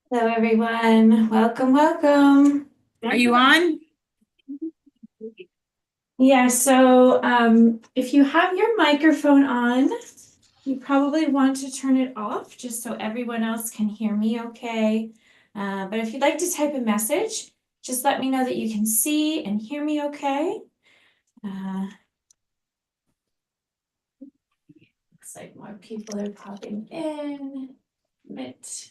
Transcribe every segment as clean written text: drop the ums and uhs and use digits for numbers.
Hello, everyone. Welcome, welcome. Are you on? Yeah, so if you have your microphone on, you probably want to turn it off just so everyone else can hear me okay. But if you'd like to type a message, just let me know that you can see and hear me okay. Looks like more people are popping in. But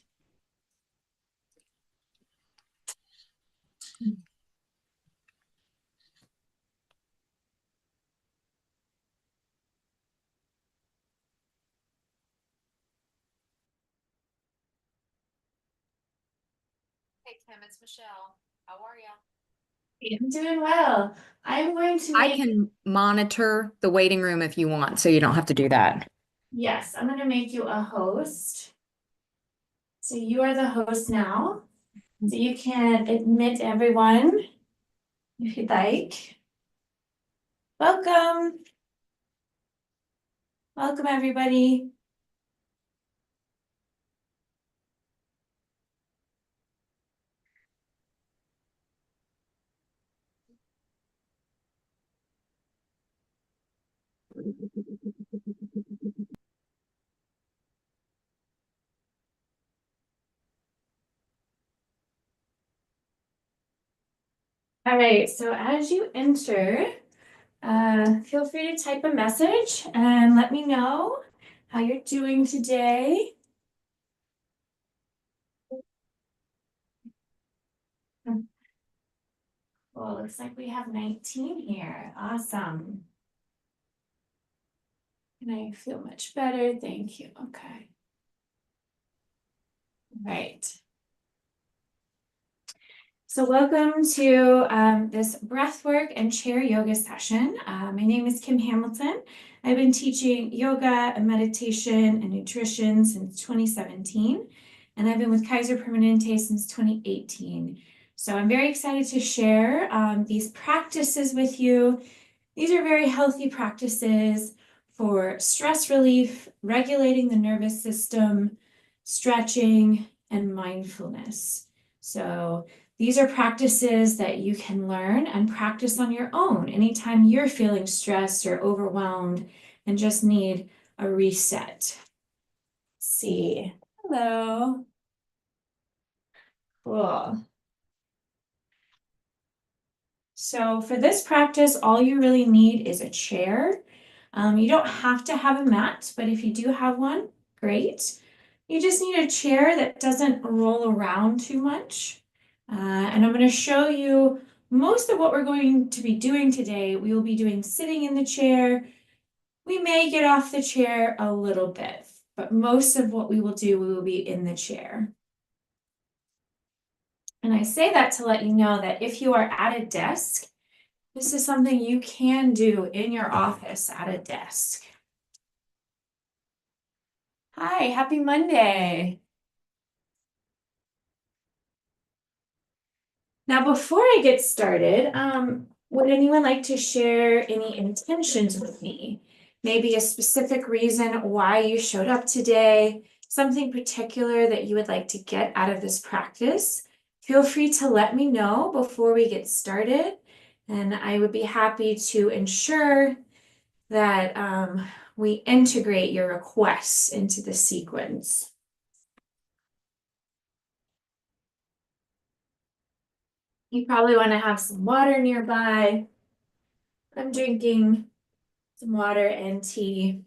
Hey Kim, it's Michelle. How are you? I'm doing well. I'm going to I make, can monitor the waiting room if you want, so you don't have to do that. yes, I'm going to make you a host. So you are the host now. So you can admit everyone if you'd like. Welcome. Welcome, everybody. All right, so as you enter, feel free to type a message and let me know how you're doing today. Well, looks like we have 19 here. Awesome. And I feel much better. Thank you. Okay. All right. So welcome to this breathwork and chair yoga session. My name is Kim Hamilton. I've been teaching yoga and meditation and nutrition since 2017, and I've been with Kaiser Permanente since 2018. So I'm very excited to share these practices with you. These are very healthy practices for stress relief, regulating the nervous system, stretching, and mindfulness. So these are practices that you can learn and practice on your own anytime you're feeling stressed or overwhelmed and just need a reset. Let's see. Hello. Cool. So for this practice, all you really need is a chair. You don't have to have a mat, but if you do have one, great. You just need a chair that doesn't roll around too much. And I'm going to show you most of what we're going to be doing today. We will be doing sitting in the chair. We may get off the chair a little bit, but most of what we will do, we will be in the chair. And I say that to let you know that if you are at a desk, this is something you can do in your office at a desk. Hi, happy Monday. Now, before I get started, would anyone like to share any intentions with me? Maybe a specific reason why you showed up today, something particular that you would like to get out of this practice? Feel free to let me know before we get started, and I would be happy to ensure that we integrate your requests into the sequence. You probably want to have some water nearby. I'm drinking some water and tea.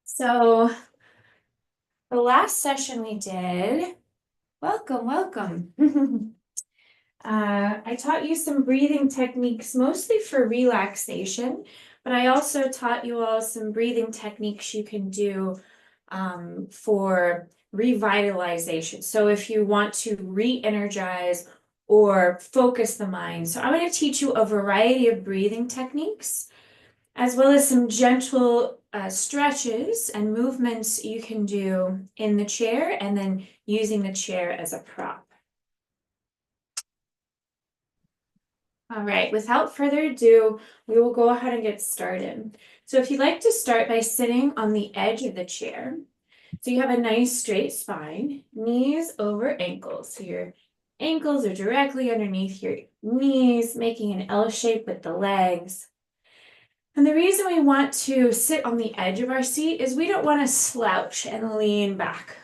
So the last session we did, welcome, welcome. I taught you some breathing techniques, mostly for relaxation, but I also taught you all some breathing techniques you can do for revitalization. So if you want to re-energize or focus the mind. So I'm going to teach you a variety of breathing techniques. as well as some gentle stretches and movements you can do in the chair and then using the chair as a prop. All right, without further ado, we will go ahead and get started. So if you'd like to start by sitting on the edge of the chair, so you have a nice straight spine, knees over ankles. So your ankles are directly underneath your knees, making an L shape with the legs. And the reason we want to sit on the edge of our seat is we don't want to slouch and lean back.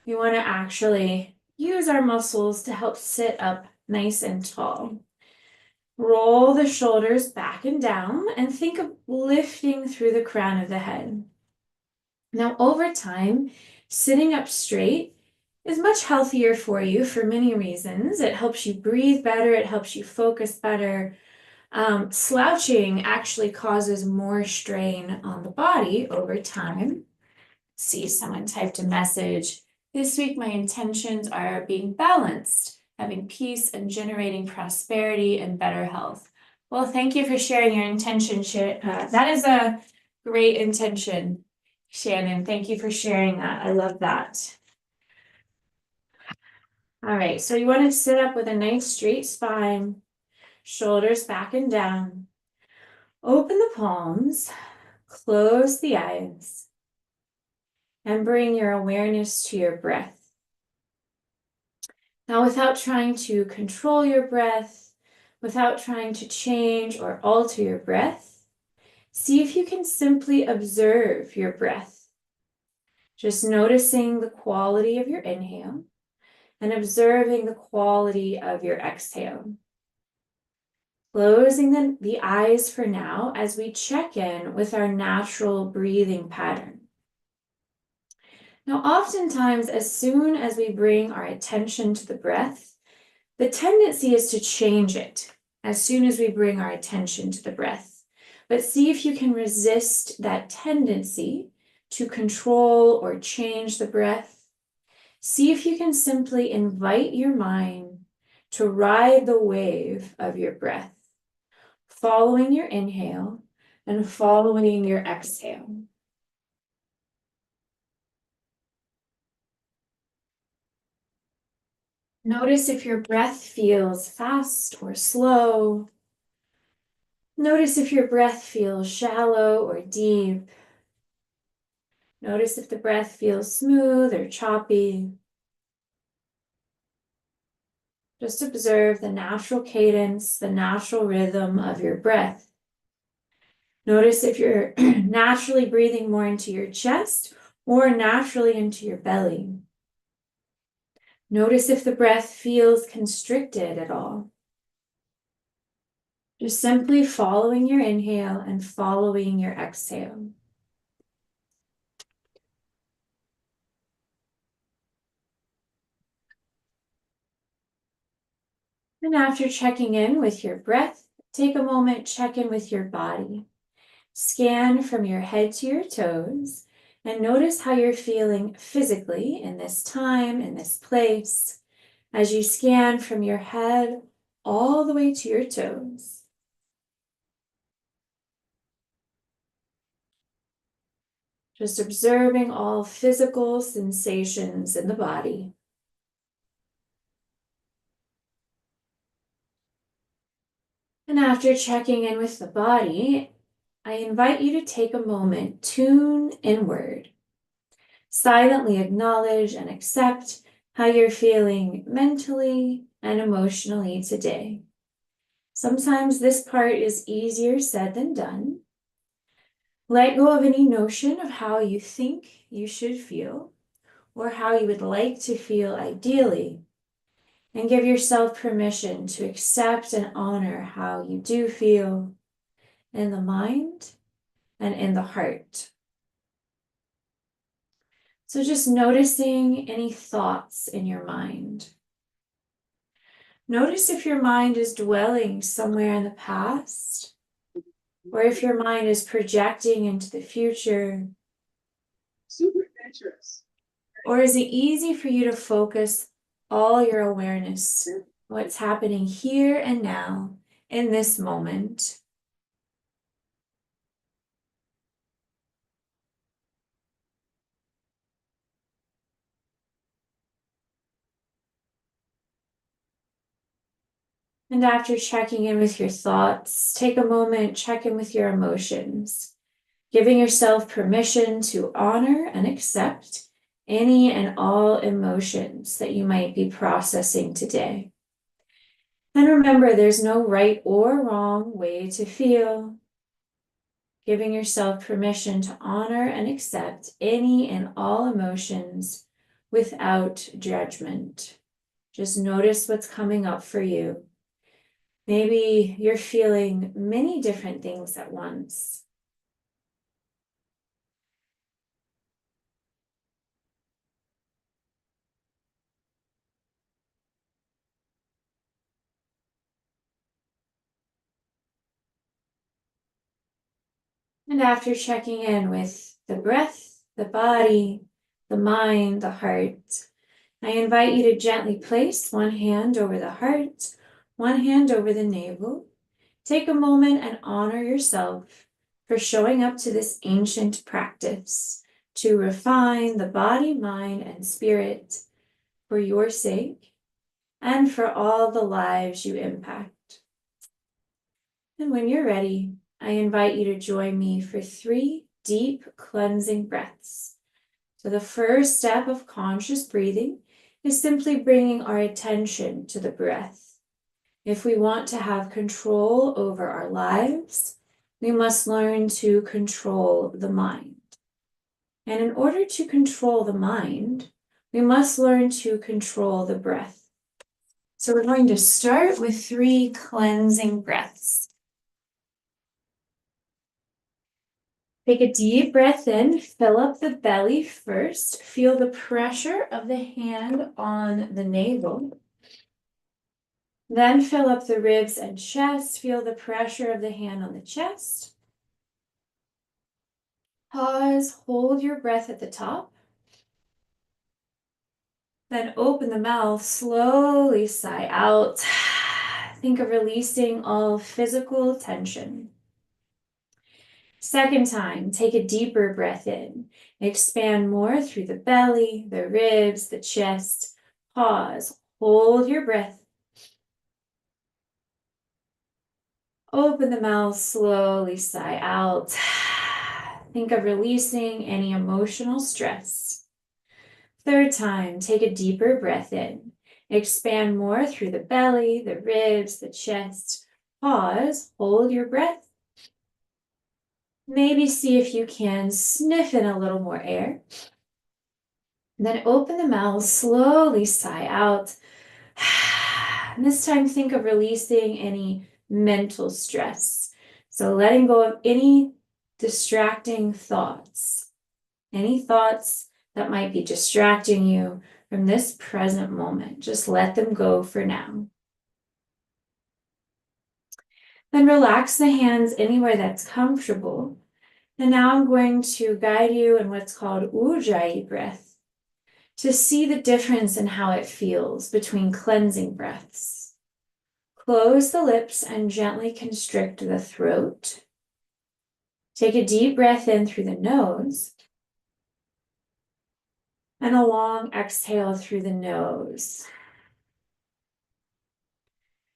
We want to actually use our muscles to help sit up nice and tall. Roll the shoulders back and down and think of lifting through the crown of the head. Now, over time, sitting up straight is much healthier for you for many reasons. It helps you breathe better, it helps you focus better. Slouching actually causes more strain on the body over time. See, someone typed a message. This week, my intentions are being balanced, having peace and generating prosperity and better health. Well, thank you for sharing your intention. That is a great intention, Shannon. Thank you for sharing that. I love that. All right, so you want to sit up with a nice straight spine, shoulders back and down. Open the palms, close the eyes, and bring your awareness to your breath. Now, without trying to control your breath, without trying to change or alter your breath, see if you can simply observe your breath. Just noticing the quality of your inhale and observing the quality of your exhale. Closing the eyes for now as we check in with our natural breathing pattern. Now, oftentimes, as soon as we bring our attention to the breath, the tendency is to change it as soon as we bring our attention to the breath. But see if you can resist that tendency to control or change the breath. See if you can simply invite your mind to ride the wave of your breath, following your inhale and following your exhale. Notice if your breath feels fast or slow. Notice if your breath feels shallow or deep. Notice if the breath feels smooth or choppy. Just observe the natural cadence, the natural rhythm of your breath. Notice if you're naturally breathing more into your chest or naturally into your belly. Notice if the breath feels constricted at all. Just simply following your inhale and following your exhale. And after checking in with your breath, take a moment, check in with your body. Scan from your head to your toes and notice how you're feeling physically in this time, in this place, as you scan from your head all the way to your toes. Just observing all physical sensations in the body. And after checking in with the body, I invite you to take a moment, tune inward. Silently acknowledge and accept how you're feeling mentally and emotionally today. Sometimes this part is easier said than done. Let go of any notion of how you think you should feel or how you would like to feel ideally, and give yourself permission to accept and honor how you do feel in the mind and in the heart. So just noticing any thoughts in your mind. Notice if your mind is dwelling somewhere in the past, or if your mind is projecting into the future. Super adventurous. Or is it easy for you to focus all your awareness on what's happening here and now in this moment? And after checking in with your thoughts, take a moment, check in with your emotions, giving yourself permission to honor and accept any and all emotions that you might be processing today. And remember, there's no right or wrong way to feel. Giving yourself permission to honor and accept any and all emotions without judgment. Just notice what's coming up for you. Maybe you're feeling many different things at once. And after checking in with the breath, the body, the mind, the heart, I invite you to gently place one hand over the heart, one hand over the navel. Take a moment and honor yourself for showing up to this ancient practice to refine the body, mind, and spirit for your sake and for all the lives you impact. And when you're ready, I invite you to join me for 3 deep cleansing breaths. So the first step of conscious breathing is simply bringing our attention to the breath. If we want to have control over our lives, we must learn to control the mind. And in order to control the mind, we must learn to control the breath. So we're going to start with 3 cleansing breaths. Take a deep breath in, fill up the belly first. Feel the pressure of the hand on the navel. Then fill up the ribs and chest. Feel the pressure of the hand on the chest. Pause, hold your breath at the top. Then open the mouth, slowly sigh out. Think of releasing all physical tension. Second time, take a deeper breath in. Expand more through the belly, the ribs, the chest. Pause, hold your breath. Open the mouth, slowly sigh out. Think of releasing any emotional stress. Third time, take a deeper breath in. Expand more through the belly, the ribs, the chest. Pause, hold your breath. Maybe see if you can sniff in a little more air. Then open the mouth, slowly sigh out. And this time, think of releasing any mental stress. So letting go of any distracting thoughts, any thoughts that might be distracting you from this present moment. Just let them go for now. Then relax the hands anywhere that's comfortable. And now I'm going to guide you in what's called Ujjayi breath to see the difference in how it feels between cleansing breaths. Close the lips and gently constrict the throat. Take a deep breath in through the nose and a long exhale through the nose.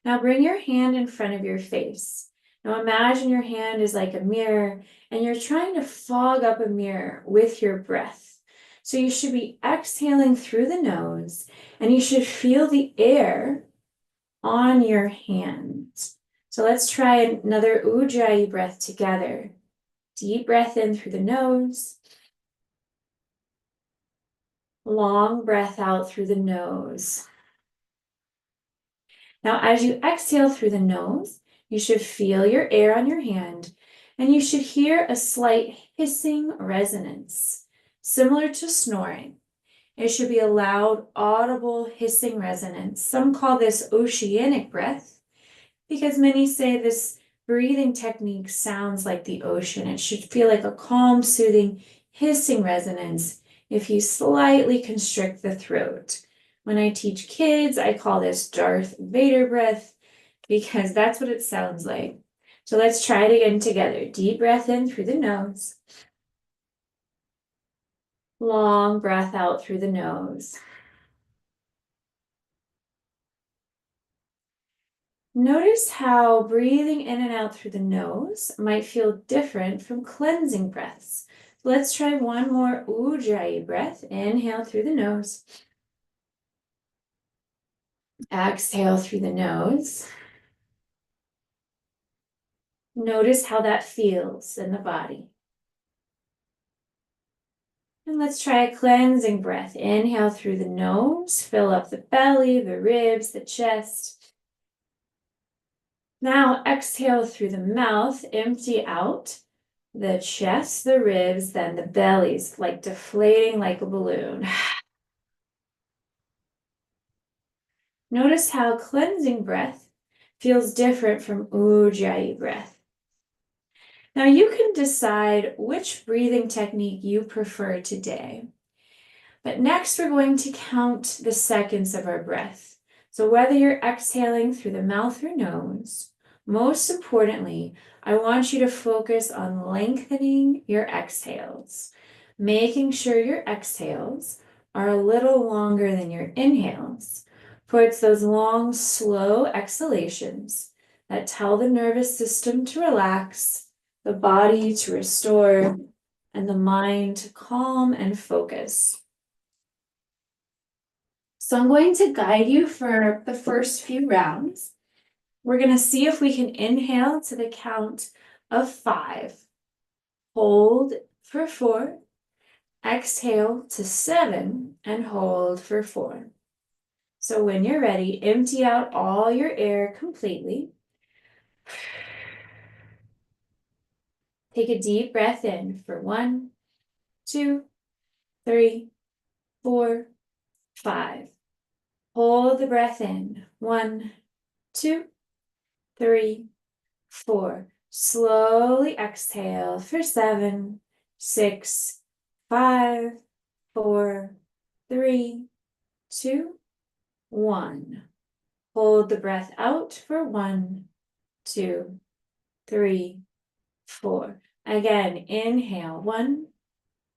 Now bring your hand in front of your face. Now imagine your hand is like a mirror and you're trying to fog up a mirror with your breath. So you should be exhaling through the nose and you should feel the air on your hands. So let's try another Ujjayi breath together. Deep breath in through the nose. Long breath out through the nose. Now, as you exhale through the nose, you should feel your air on your hand, and you should hear a slight hissing resonance, similar to snoring. It should be a loud, audible hissing resonance. Some call this oceanic breath because many say this breathing technique sounds like the ocean. It should feel like a calm, soothing, hissing resonance if you slightly constrict the throat. When I teach kids, I call this Darth Vader breath because that's what it sounds like. So let's try it again together. Deep breath in through the nose. Long breath out through the nose. Notice how breathing in and out through the nose might feel different from cleansing breaths. Let's try one more Ujjayi breath. Inhale through the nose. Exhale through the nose. Notice how that feels in the body. And let's try a cleansing breath. Inhale through the nose, fill up the belly, the ribs, the chest. Now exhale through the mouth, empty out the chest, the ribs, then the bellies, like deflating like a balloon. Notice how cleansing breath feels different from Ujjayi breath. Now you can decide which breathing technique you prefer today. But next we're going to count the seconds of our breath. So whether you're exhaling through the mouth or nose, most importantly, I want you to focus on lengthening your exhales, making sure your exhales are a little longer than your inhales. For it's those long, slow exhalations that tell the nervous system to relax, the body to restore, and the mind to calm and focus. So I'm going to guide you for the first few rounds. We're going to see if we can inhale to the count of 5, hold for 4, exhale to 7, and hold for 4. So when you're ready, empty out all your air completely. Take a deep breath in for 1, 2, 3, 4, 5. Hold the breath in. 1, 2, 3, 4. Slowly exhale for 7, 6, 5, 4, 3, 2, 1. Hold the breath out for 1, 2, 3, 4. Again, inhale. 1,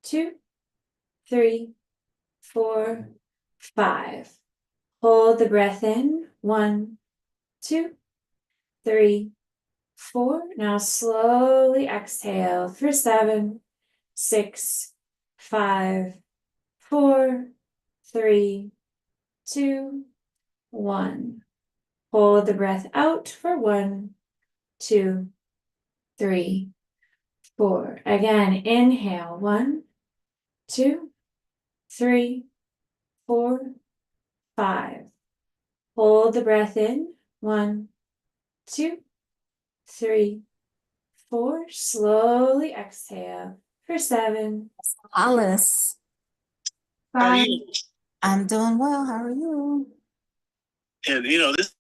2, 3, 4, 5. Hold the breath in. 1, 2, 3, 4. Now slowly exhale for 7, 6, 5, 4, 3, 2, 1. Hold the breath out for 1, 2, 3, 4. Again, inhale. 1, 2, 3, 4, 5. Hold the breath in. 1, 2, 3, 4. Slowly exhale for 7, Alice, How are 5. you? I'm doing well. How are you? And this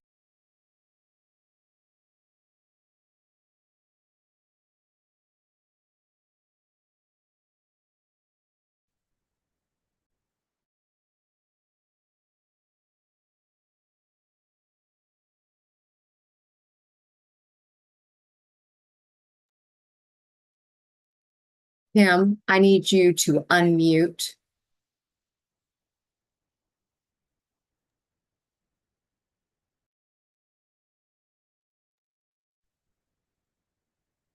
Kim, I need you to unmute.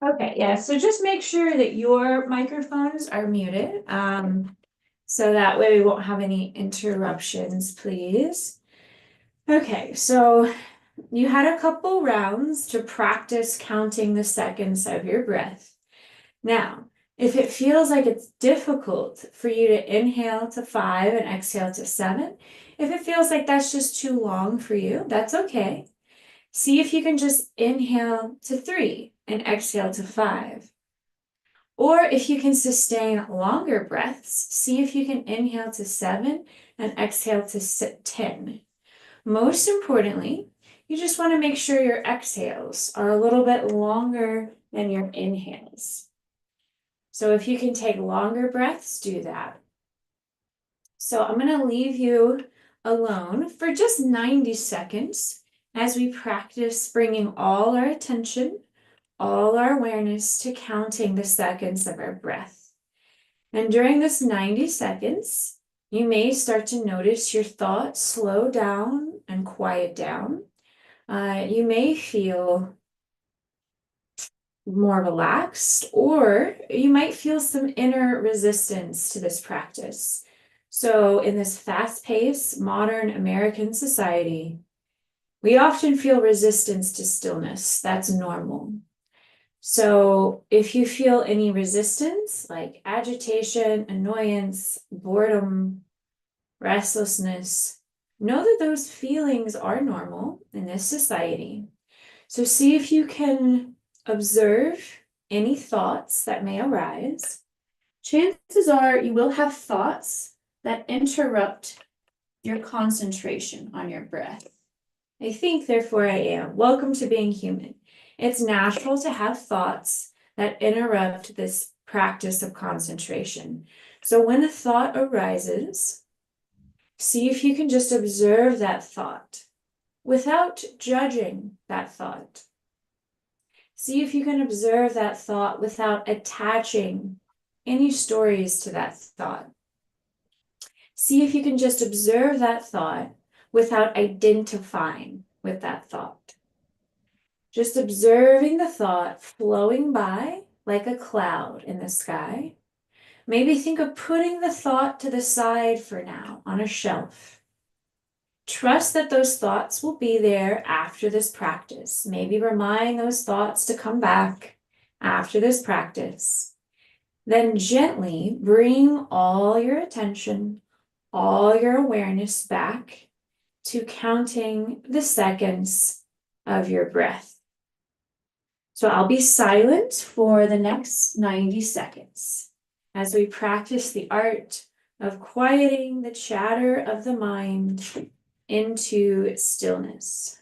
Okay, yeah, so just make sure that your microphones are muted, so that way we won't have any interruptions, please. Okay, so you had a couple rounds to practice counting the seconds of your breath. Now, if it feels like it's difficult for you to inhale to 5 and exhale to 7, if it feels like that's just too long for you, that's okay. See if you can just inhale to 3 and exhale to 5. Or if you can sustain longer breaths, see if you can inhale to 7 and exhale to 10. Most importantly, you just want to make sure your exhales are a little bit longer than your inhales. So if you can take longer breaths, do that. So I'm going to leave you alone for just 90 seconds as we practice bringing all our attention, all our awareness to counting the seconds of our breath. And during this 90 seconds, you may start to notice your thoughts slow down and quiet down. You may feel more relaxed, or you might feel some inner resistance to this practice. So, in this fast paced modern American society, we often feel resistance to stillness. That's normal. So, if you feel any resistance, like agitation, annoyance, boredom, restlessness, know that those feelings are normal in this society. So, see if you can observe any thoughts that may arise. Chances are you will have thoughts that interrupt your concentration on your breath. I think, therefore I am. Welcome to being human. It's natural to have thoughts that interrupt this practice of concentration. So when a thought arises, see if you can just observe that thought without judging that thought. See if you can observe that thought without attaching any stories to that thought. See if you can just observe that thought without identifying with that thought. Just observing the thought flowing by like a cloud in the sky. Maybe think of putting the thought to the side for now on a shelf. Trust that those thoughts will be there after this practice. Maybe remind those thoughts to come back after this practice. Then gently bring all your attention, all your awareness back to counting the seconds of your breath. So I'll be silent for the next 90 seconds as we practice the art of quieting the chatter of the mind into stillness.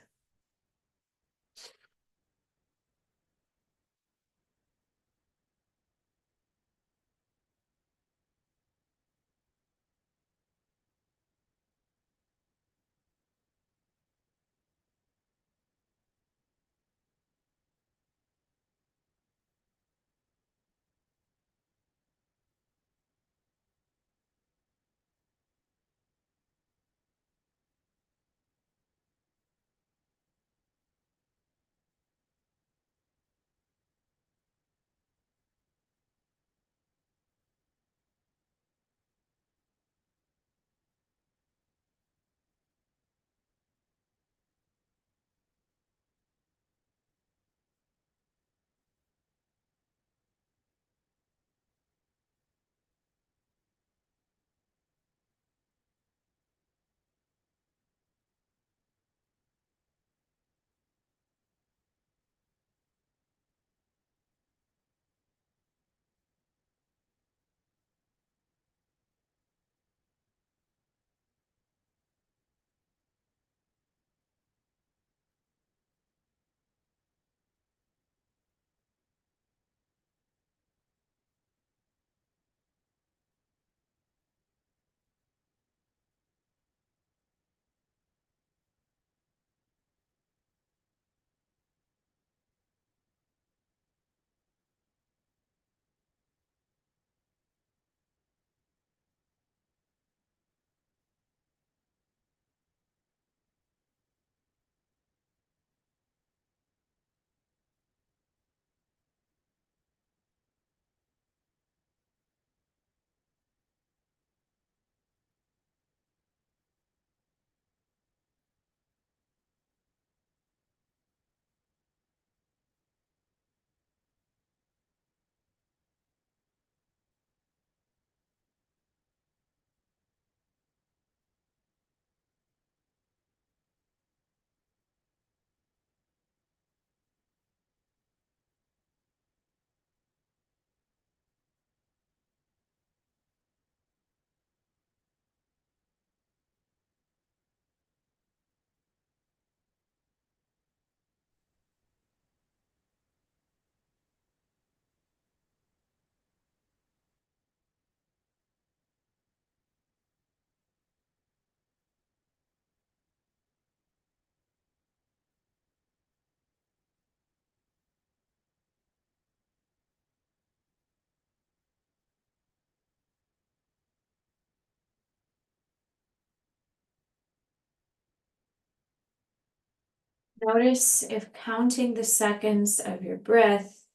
Notice if counting the seconds of your breath,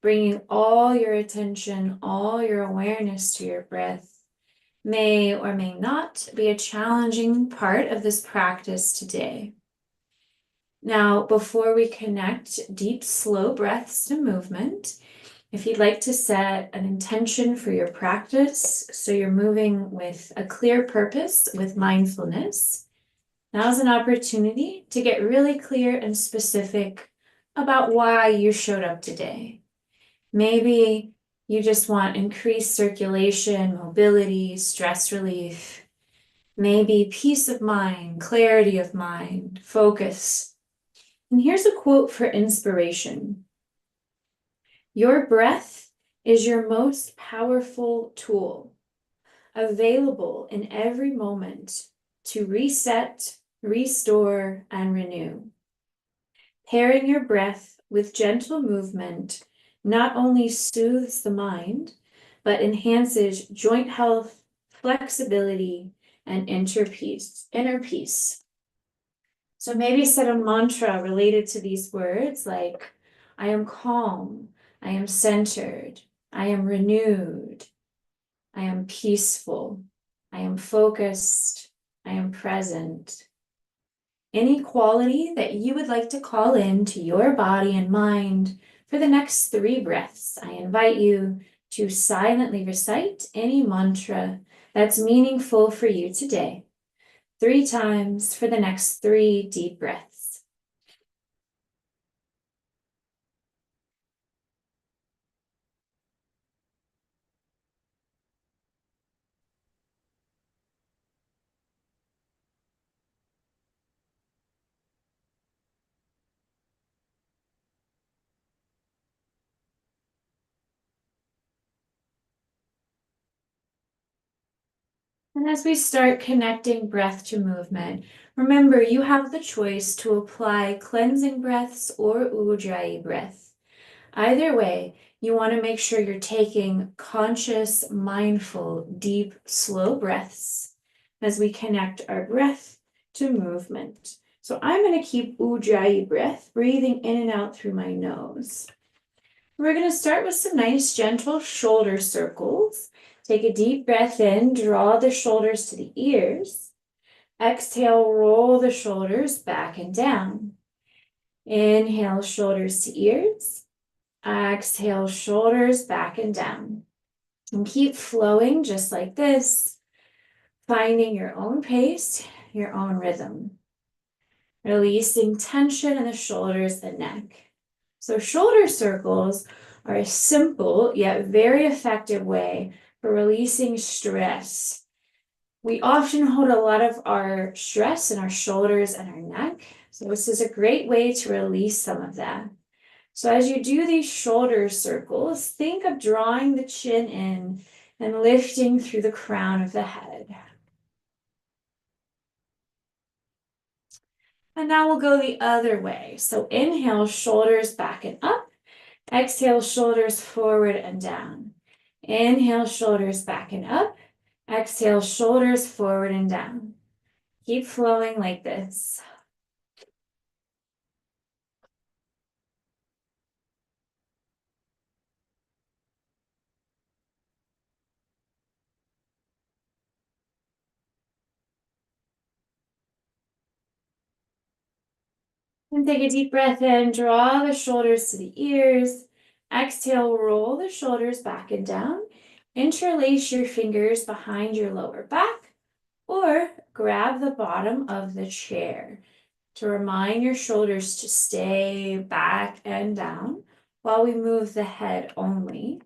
bringing all your attention, all your awareness to your breath, may or may not be a challenging part of this practice today. Now, before we connect deep, slow breaths to movement, if you'd like to set an intention for your practice, so you're moving with a clear purpose, with mindfulness, now's an opportunity to get really clear and specific about why you showed up today. Maybe you just want increased circulation, mobility, stress relief, maybe peace of mind, clarity of mind, focus. And here's a quote for inspiration. Your breath is your most powerful tool, available in every moment to reset, restore, and renew. Pairing your breath with gentle movement not only soothes the mind, but enhances joint health, flexibility, and inner peace. So maybe set a mantra related to these words like, I am calm, I am centered, I am renewed, I am peaceful, I am focused, I am present. Any quality that you would like to call in to your body and mind for the next 3 breaths, I invite you to silently recite any mantra that's meaningful for you today, 3 times for the next 3 deep breaths. And as we start connecting breath to movement, remember you have the choice to apply cleansing breaths or ujjayi breath. Either way, you want to make sure you're taking conscious, mindful, deep, slow breaths as we connect our breath to movement. So I'm going to keep ujjayi breath, breathing in and out through my nose. We're going to start with some nice gentle shoulder circles. Take a deep breath in, draw the shoulders to the ears. Exhale, roll the shoulders back and down. Inhale, shoulders to ears. Exhale, shoulders back and down. And keep flowing just like this, finding your own pace, your own rhythm. Releasing tension in the shoulders and neck. So shoulder circles are a simple yet very effective way for releasing stress. We often hold a lot of our stress in our shoulders and our neck. So this is a great way to release some of that. So as you do these shoulder circles, think of drawing the chin in and lifting through the crown of the head. And now we'll go the other way. So inhale, shoulders back and up. Exhale, shoulders forward and down. Inhale, shoulders back and up. Exhale, shoulders forward and down. Keep flowing like this. And take a deep breath in, draw the shoulders to the ears. Exhale, roll the shoulders back and down. Interlace your fingers behind your lower back or grab the bottom of the chair to remind your shoulders to stay back and down while we move the head only.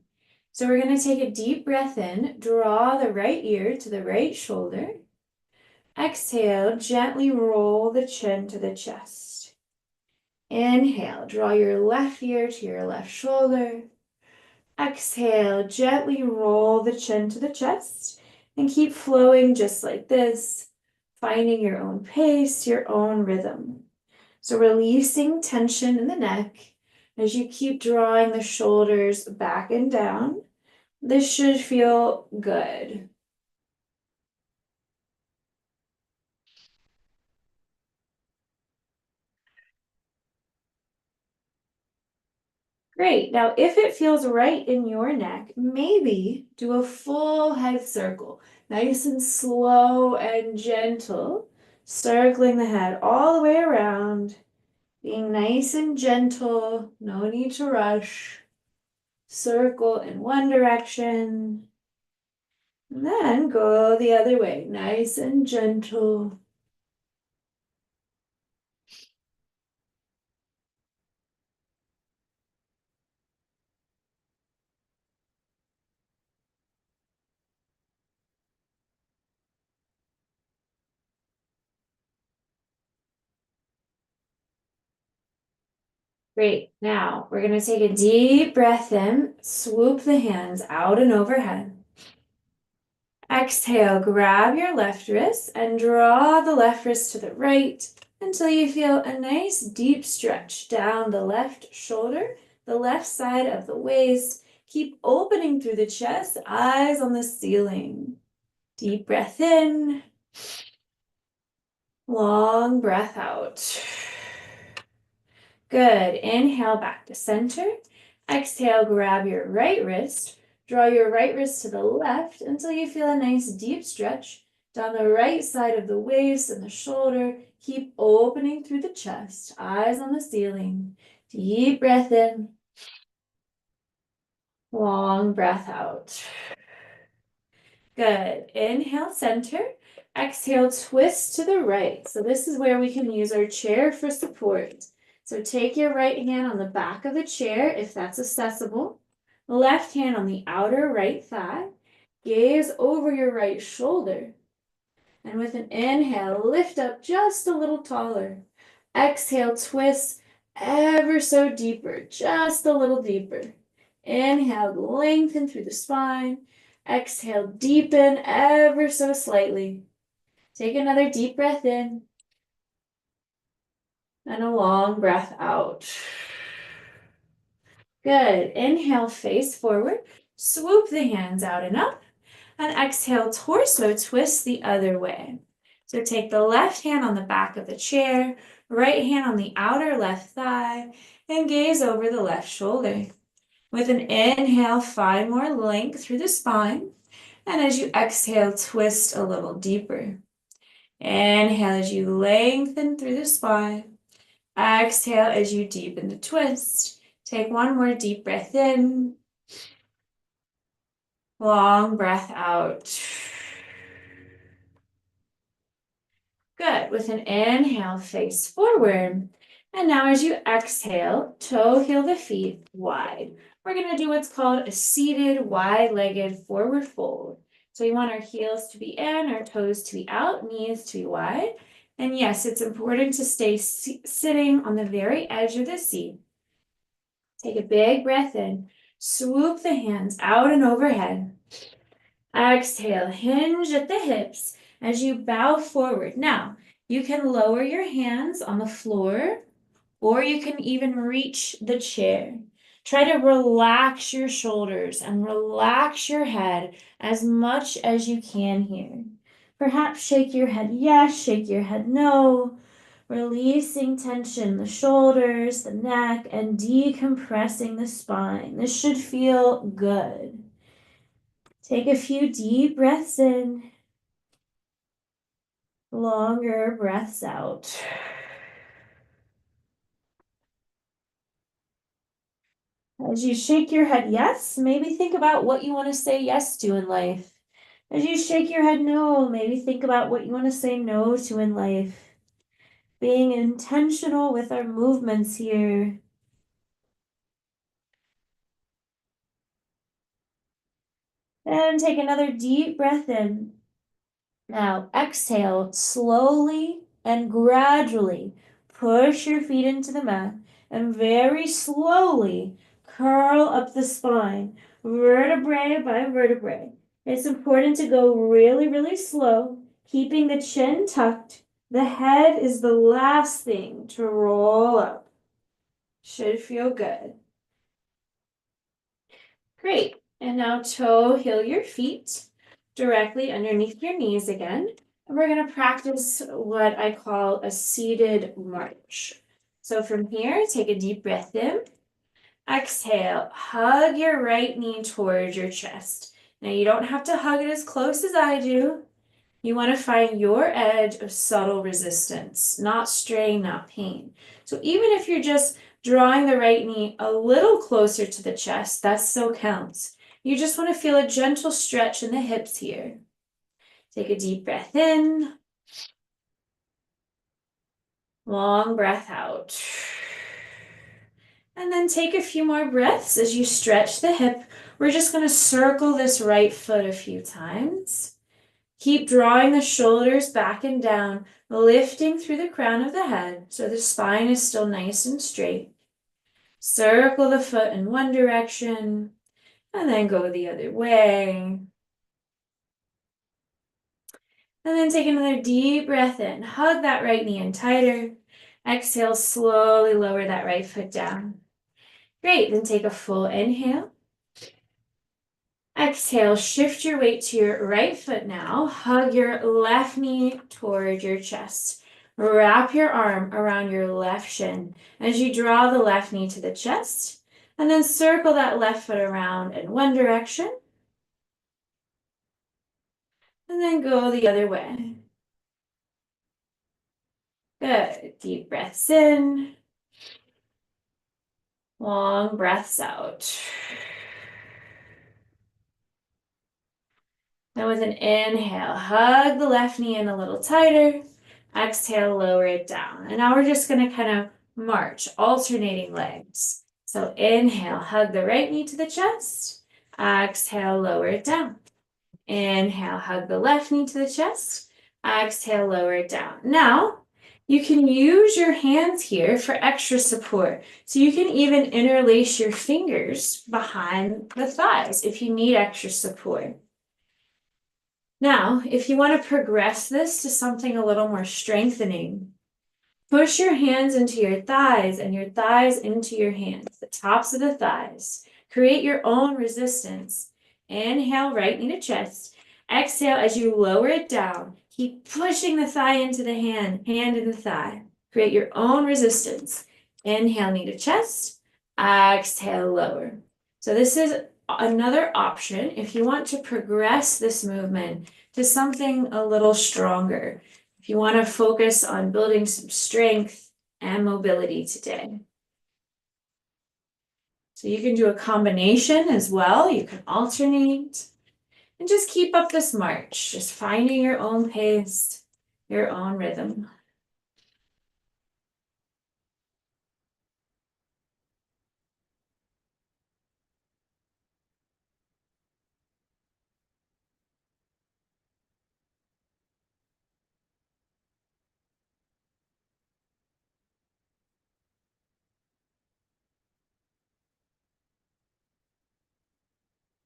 So we're going to take a deep breath in, draw the right ear to the right shoulder. Exhale, gently roll the chin to the chest. Inhale, draw your left ear to your left shoulder. Exhale, gently roll the chin to the chest and keep flowing just like this, finding your own pace, your own rhythm. So releasing tension in the neck as you keep drawing the shoulders back and down. This should feel good. Great. Now, if it feels right in your neck, maybe do a full head circle. Nice and slow and gentle, circling the head all the way around, being nice and gentle, no need to rush. Circle in one direction, and then go the other way, nice and gentle. Great. Now we're going to take a deep breath in, swoop the hands out and overhead. Exhale, grab your left wrist and draw the left wrist to the right until you feel a nice deep stretch down the left shoulder, the left side of the waist. Keep opening through the chest, eyes on the ceiling. Deep breath in, long breath out. Good. Inhale back to center. Exhale, grab your right wrist. Draw your right wrist to the left until you feel a nice deep stretch down the right side of the waist and the shoulder. Keep opening through the chest, eyes on the ceiling. Deep breath in, long breath out. Good. Inhale, center. Exhale, twist to the right. So this is where we can use our chair for support. So take your right hand on the back of the chair if that's accessible. Left hand on the outer right thigh. Gaze over your right shoulder. And with an inhale, lift up just a little taller. Exhale, twist ever so deeper, just a little deeper. Inhale, lengthen through the spine. Exhale, deepen ever so slightly. Take another deep breath in. And a long breath out. Good. Inhale, face forward. Swoop the hands out and up. And exhale, torso twist the other way. So take the left hand on the back of the chair, right hand on the outer left thigh, and gaze over the left shoulder. With an inhale, find more length through the spine. And as you exhale, twist a little deeper. Inhale as you lengthen through the spine. Exhale as you deepen the twist. Take one more deep breath in. Long breath out. Good. With an inhale, face forward. And now as you exhale, toe heel the feet wide. We're going to do what's called a seated wide-legged forward fold. So we want our heels to be in, our toes to be out, knees to be wide. And yes, it's important to stay sitting on the very edge of the seat. Take a big breath in. Swoop the hands out and overhead. Exhale, hinge at the hips as you bow forward. Now, you can lower your hands on the floor, or you can even reach the chair. Try to relax your shoulders and relax your head as much as you can here. Perhaps shake your head yes, shake your head no. Releasing tension in the shoulders, the neck, and decompressing the spine. This should feel good. Take a few deep breaths in, longer breaths out. As you shake your head yes, maybe think about what you want to say yes to in life. As you shake your head no, maybe think about what you want to say no to in life. Being intentional with our movements here. And take another deep breath in. Now exhale slowly and gradually. Push your feet into the mat and very slowly curl up the spine, vertebrae by vertebrae. It's important to go really, really slow, keeping the chin tucked. The head is the last thing to roll up. Should feel good. Great. And now toe heel your feet directly underneath your knees again. And we're going to practice what I call a seated march. So from here, take a deep breath in. Exhale, hug your right knee towards your chest. Now you don't have to hug it as close as I do. You want to find your edge of subtle resistance, not strain, not pain. So even if you're just drawing the right knee a little closer to the chest, that still counts. You just want to feel a gentle stretch in the hips here. Take a deep breath in. Long breath out. And then take a few more breaths as you stretch the hip. We're just going to circle this right foot a few times. Keep drawing the shoulders back and down, lifting through the crown of the head so the spine is still nice and straight. Circle the foot in one direction and then go the other way. And then take another deep breath in. Hug that right knee in tighter. Exhale, slowly lower that right foot down. Great, then take a full inhale. Exhale, shift your weight to your right foot now. Hug your left knee toward your chest. Wrap your arm around your left shin as you draw the left knee to the chest. And then circle that left foot around in one direction. And then go the other way. Good. Deep breaths in. Long breaths out. Now with an inhale, hug the left knee in a little tighter. Exhale, lower it down. And now we're just going to kind of march, alternating legs. So inhale, hug the right knee to the chest. Exhale, lower it down. Inhale, hug the left knee to the chest. Exhale, lower it down. Now, you can use your hands here for extra support. So you can even interlace your fingers behind the thighs if you need extra support. Now, if you want to progress this to something a little more strengthening, push your hands into your thighs and your thighs into your hands, the tops of the thighs. Create your own resistance. Inhale, right knee to chest. Exhale as you lower it down. Keep pushing the thigh into the hand in the thigh. Create your own resistance. Inhale, knee to chest. Exhale, lower. So this is another option if you want to progress this movement to something a little stronger. If you want to focus on building some strength and mobility today. So you can do a combination as well. You can alternate and just keep up this march, just finding your own pace, your own rhythm.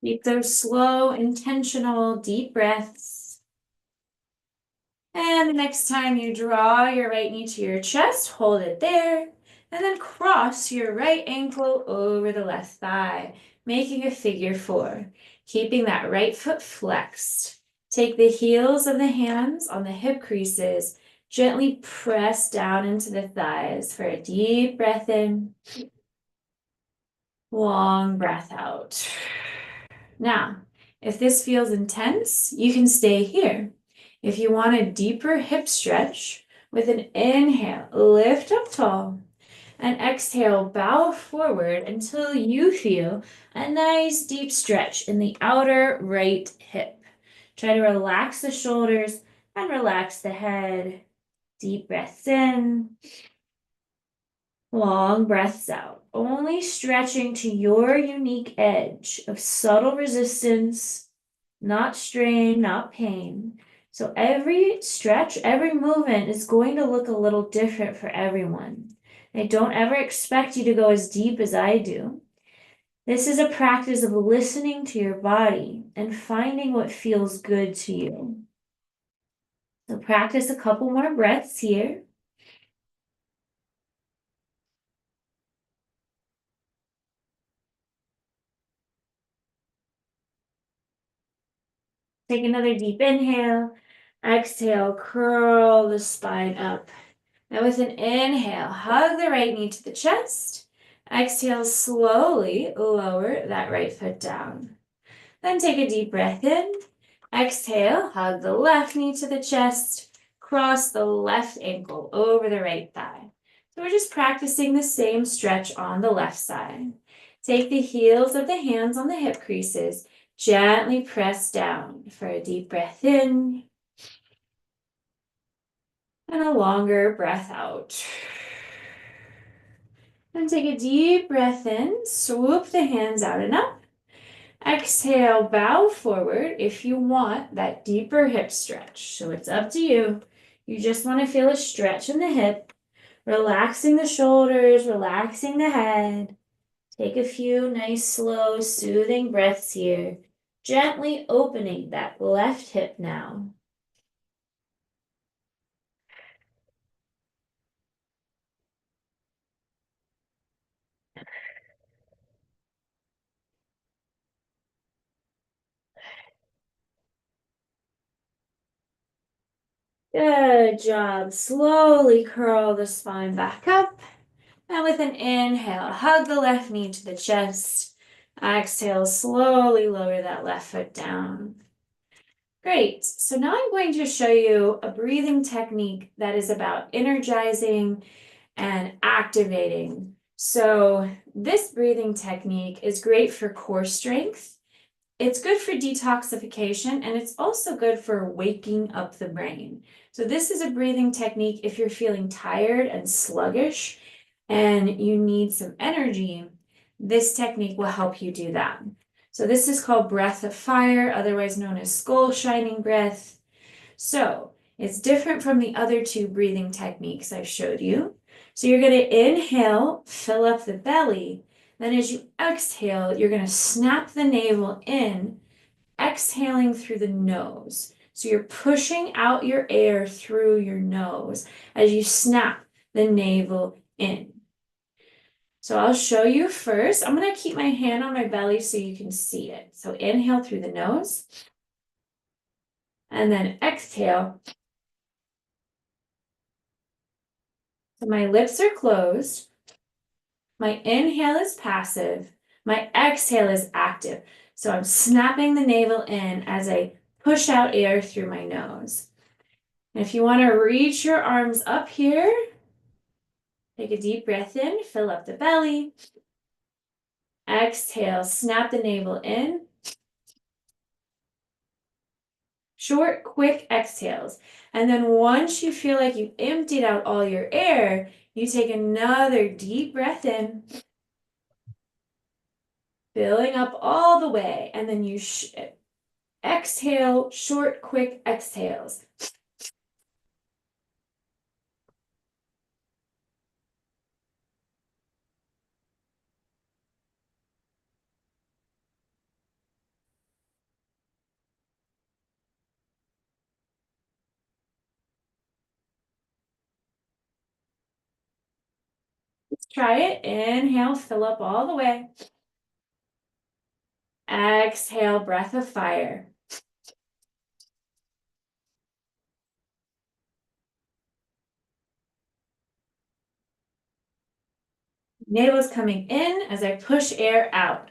Keep those slow, intentional, deep breaths. And the next time you draw your right knee to your chest, hold it there. And then cross your right ankle over the left thigh, making a figure four. Keeping that right foot flexed. Take the heels of the hands on the hip creases. Gently press down into the thighs for a deep breath in. Long breath out. Now, if this feels intense, you can stay here. If you want a deeper hip stretch, with an inhale, lift up tall, and exhale, bow forward until you feel a nice deep stretch in the outer right hip. Try to relax the shoulders and relax the head. Deep breaths in. Long breaths out, only stretching to your unique edge of subtle resistance, not strain, not pain. So every stretch, every movement is going to look a little different for everyone. I don't ever expect you to go as deep as I do. This is a practice of listening to your body and finding what feels good to you. So practice a couple more breaths here. Take another deep inhale. Exhale, curl the spine up. Now with an inhale, hug the right knee to the chest. Exhale, slowly lower that right foot down. Then take a deep breath in. Exhale, hug the left knee to the chest, cross the left ankle over the right thigh. So we're just practicing the same stretch on the left side. Take the heels of the hands on the hip creases, gently press down for a deep breath in and a longer breath out. Then take a deep breath in, swoop the hands out and up. Exhale, bow forward if you want that deeper hip stretch. So it's up to you. You just want to feel a stretch in the hip, relaxing the shoulders, relaxing the head. Take a few nice, slow, soothing breaths here. Gently opening that left hip now. Good job. Slowly curl the spine back up. And with an inhale, hug the left knee to the chest. Exhale, slowly lower that left foot down. Great. So now I'm going to show you a breathing technique that is about energizing and activating. So this breathing technique is great for core strength. It's good for detoxification, and it's also good for waking up the brain. So this is a breathing technique if you're feeling tired and sluggish and you need some energy. This technique will help you do that. So this is called breath of fire, otherwise known as skull shining breath. So it's different from the other two breathing techniques I've showed you. So you're going to inhale, fill up the belly. Then as you exhale, you're going to snap the navel in, exhaling through the nose. So you're pushing out your air through your nose as you snap the navel in. So I'll show you first. I'm going to keep my hand on my belly so you can see it. So inhale through the nose. And then exhale. So my lips are closed. My inhale is passive. My exhale is active. So I'm snapping the navel in as I push out air through my nose. And if you want to reach your arms up here, take a deep breath in, fill up the belly. Exhale, snap the navel in. Short, quick exhales. And then once you feel like you've emptied out all your air, you take another deep breath in, filling up all the way. And then you exhale, short, quick exhales. Let's try it. Inhale, fill up all the way. Exhale, breath of fire. Navel's coming in as I push air out.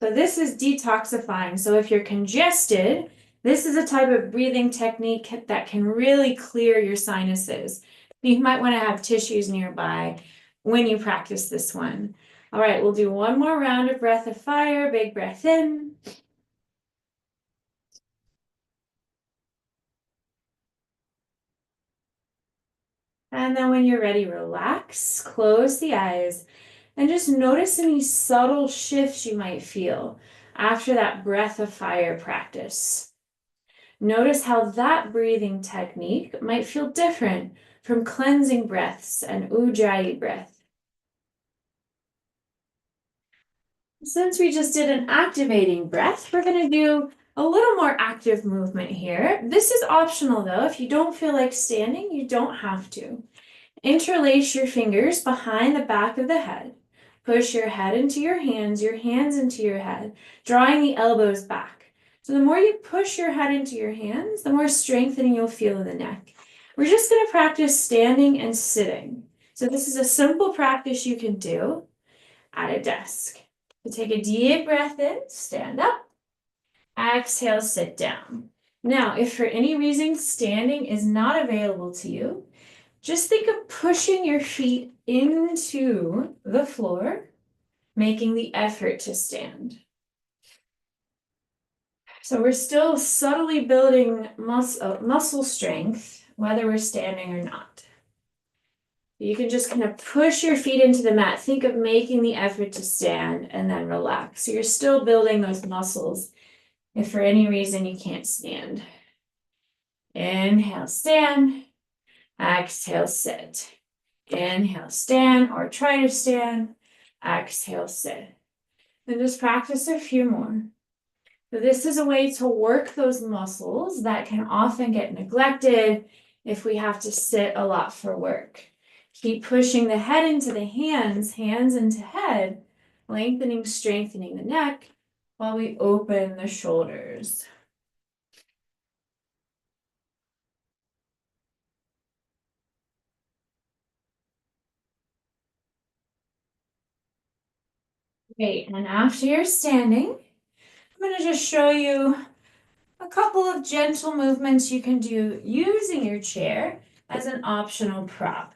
So this is detoxifying. So if you're congested, this is a type of breathing technique that can really clear your sinuses. You might want to have tissues nearby when you practice this one. All right, we'll do one more round of breath of fire. Big breath in. And then when you're ready, relax, close the eyes, and just notice any subtle shifts you might feel after that breath of fire practice. Notice how that breathing technique might feel different from cleansing breaths and ujjayi breath. Since we just did an activating breath, we're going to do a little more active movement here. This is optional though. If you don't feel like standing, you don't have to. Interlace your fingers behind the back of the head. Push your head into your hands into your head, drawing the elbows back. So the more you push your head into your hands, the more strengthening you'll feel in the neck. We're just going to practice standing and sitting. So this is a simple practice you can do at a desk. You take a deep breath in, stand up, exhale, sit down. Now, if for any reason standing is not available to you, just think of pushing your feet into the floor, making the effort to stand. So we're still subtly building muscle strength, whether we're standing or not. You can just kind of push your feet into the mat. Think of making the effort to stand and then relax. So you're still building those muscles if for any reason you can't stand. Inhale, stand. Exhale, sit. Inhale, stand or try to stand. Exhale, sit. And just practice a few more. So this is a way to work those muscles that can often get neglected if we have to sit a lot for work. Keep pushing the head into the hands, hands into head, lengthening, strengthening the neck while we open the shoulders. Great, and after you're standing, I'm going to just show you a couple of gentle movements you can do using your chair as an optional prop.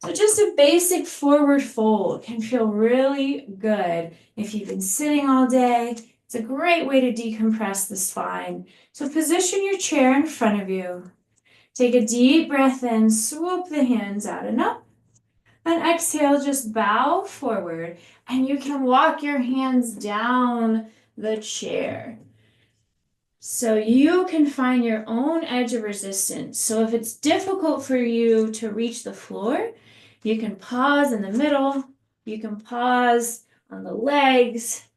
So just a basic forward fold can feel really good if you've been sitting all day. It's a great way to decompress the spine. So position your chair in front of you. Take a deep breath in, swoop the hands out and up. And exhale, just bow forward. And you can walk your hands down the chair. So you can find your own edge of resistance. So if it's difficult for you to reach the floor, you can pause in the middle. You can pause on the legs.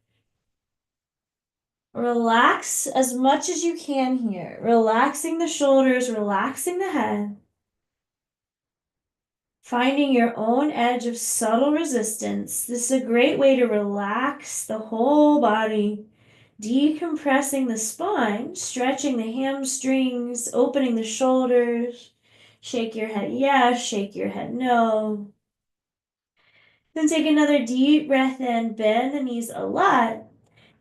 Relax as much as you can here. Relaxing the shoulders, relaxing the head. Finding your own edge of subtle resistance. This is a great way to relax the whole body. Decompressing the spine, stretching the hamstrings, opening the shoulders. Shake your head yes, shake your head no. Then take another deep breath in, bend the knees a lot.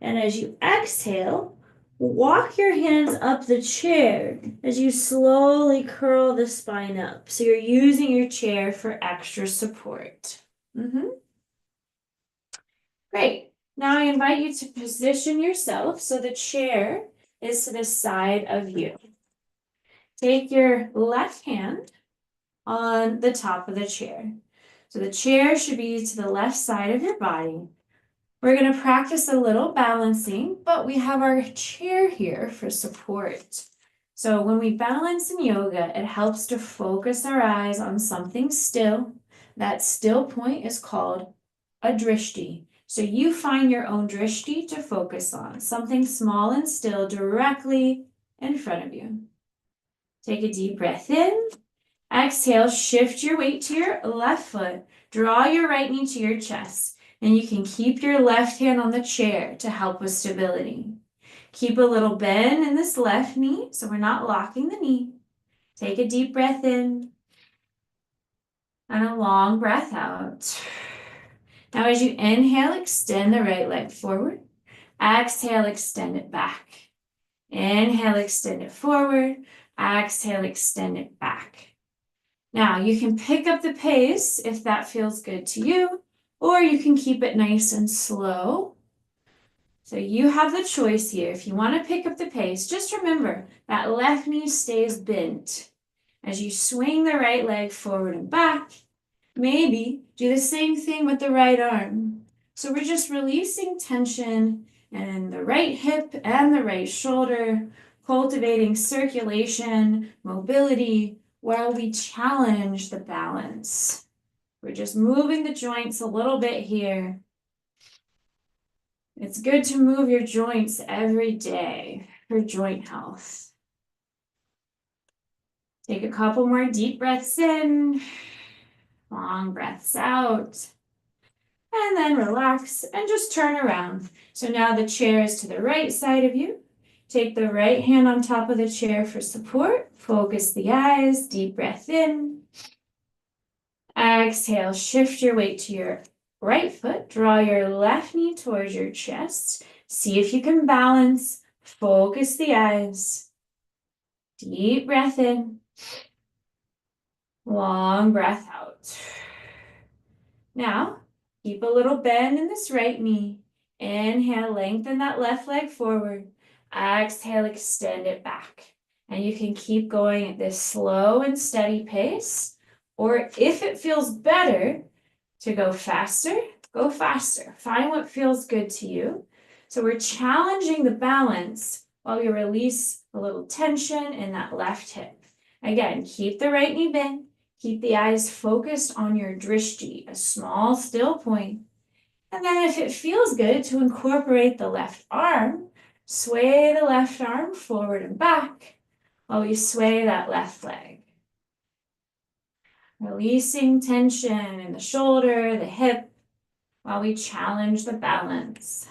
And as you exhale, walk your hands up the chair as you slowly curl the spine up. So you're using your chair for extra support. Great. Now I invite you to position yourself so the chair is to the side of you. Take your left hand on the top of the chair. So the chair should be to the left side of your body. We're going to practice a little balancing, but we have our chair here for support. So when we balance in yoga, it helps to focus our eyes on something still. That still point is called a drishti. So you find your own drishti to focus on, something small and still directly in front of you. Take a deep breath in. Exhale, shift your weight to your left foot. Draw your right knee to your chest. And you can keep your left hand on the chair to help with stability. Keep a little bend in this left knee so we're not locking the knee. Take a deep breath in. And a long breath out. Now as you inhale, extend the right leg forward. Exhale, extend it back. Inhale, extend it forward. Exhale, extend it back. Now you can pick up the pace if that feels good to you, or you can keep it nice and slow. So you have the choice here. If you want to pick up the pace, just remember that left knee stays bent. As you swing the right leg forward and back, maybe do the same thing with the right arm. So we're just releasing tension in the right hip and the right shoulder, cultivating circulation, mobility, while we challenge the balance. We're just moving the joints a little bit here. It's good to move your joints every day for joint health. Take a couple more deep breaths in. Long breaths out. And then relax and just turn around. So now the chair is to the right side of you. Take the right hand on top of the chair for support. Focus the eyes. Deep breath in. Exhale, shift your weight to your right foot. Draw your left knee towards your chest. See if you can balance. Focus the eyes. Deep breath in. Long breath out. Now, keep a little bend in this right knee. Inhale, lengthen that left leg forward. Exhale, extend it back. And you can keep going at this slow and steady pace. Or if it feels better to go faster, go faster. Find what feels good to you. So we're challenging the balance while we release a little tension in that left hip. Again, keep the right knee bent. Keep the eyes focused on your drishti, a small still point. And then if it feels good to incorporate the left arm, sway the left arm forward and back while we sway that left leg. Releasing tension in the shoulder, the hip, while we challenge the balance.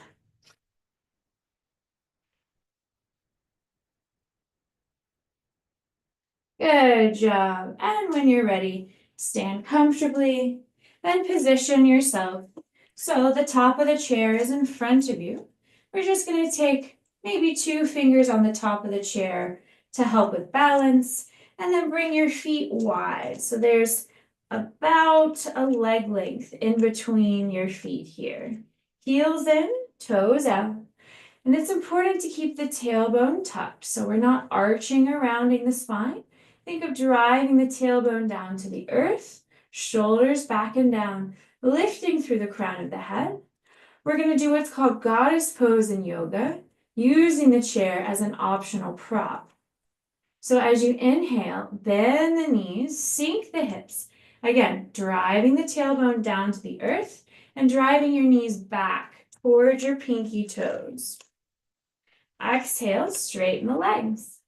Good job. And when you're ready, stand comfortably, then position yourself so the top of the chair is in front of you. We're just going to take maybe 2 fingers on the top of the chair to help with balance, and then bring your feet wide. So there's about a leg length in between your feet here. Heels in, toes out. And it's important to keep the tailbone tucked so we're not arching or rounding the spine. Think of driving the tailbone down to the earth, shoulders back and down, lifting through the crown of the head. We're going to do what's called goddess pose in yoga, using the chair as an optional prop. So as you inhale, bend the knees, sink the hips. Again, driving the tailbone down to the earth and driving your knees back towards your pinky toes. Exhale, straighten the legs.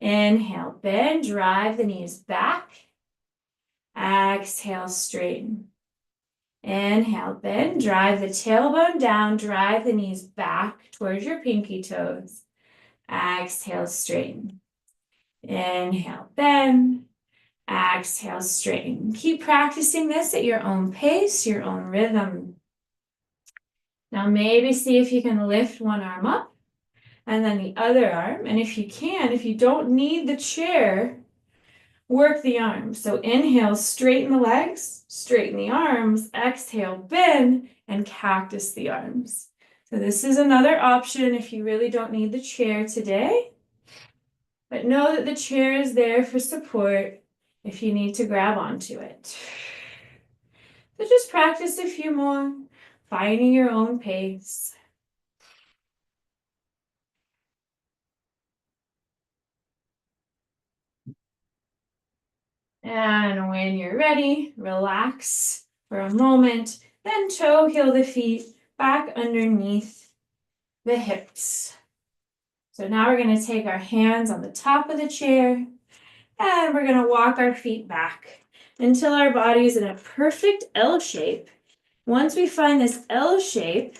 Inhale, bend, drive the knees back. Exhale, straighten. Inhale, bend, drive the tailbone down, drive the knees back towards your pinky toes. Exhale, straighten. Inhale, bend. Exhale, straighten. Keep practicing this at your own pace, your own rhythm. Now maybe see if you can lift one arm up and then the other arm. And if you can, if you don't need the chair, work the arms. So inhale, straighten the legs, straighten the arms. Exhale, bend, and cactus the arms. So this is another option if you really don't need the chair today. But know that the chair is there for support if you need to grab onto it. So just practice a few more, finding your own pace. And when you're ready, relax for a moment, then toe heel the feet back underneath the hips. So now we're going to take our hands on the top of the chair and we're going to walk our feet back until our body is in a perfect L shape. Once we find this L shape,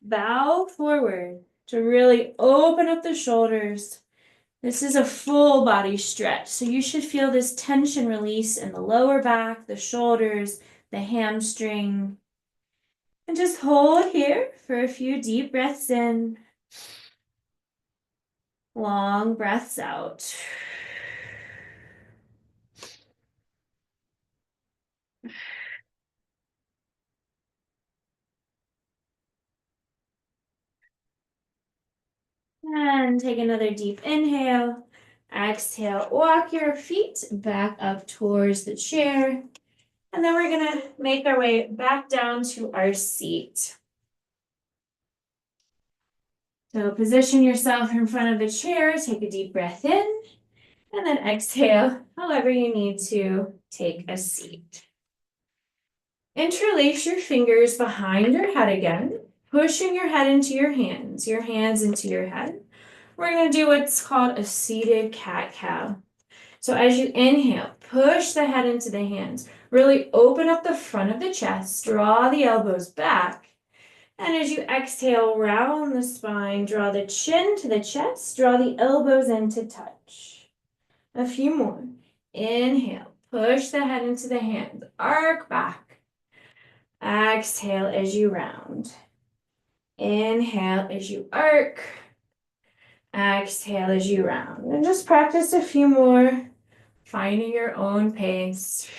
bow forward to really open up the shoulders. This is a full body stretch, so you should feel this tension release in the lower back, the shoulders, the hamstring. And just hold here for a few deep breaths in. Long breaths out. And take another deep inhale. Exhale, walk your feet back up towards the chair. And then we're going to make our way back down to our seat. So position yourself in front of the chair, take a deep breath in, and then exhale, however you need to take a seat. Interlace your fingers behind your head again, pushing your head into your hands into your head. We're going to do what's called a seated cat-cow. So as you inhale, push the head into the hands. Really open up the front of the chest, draw the elbows back. And as you exhale, round the spine, draw the chin to the chest, draw the elbows in to touch. A few more. Inhale, push the head into the hands, arc back. Exhale as you round. Inhale as you arc. Exhale as you round. And just practice a few more, finding your own pace.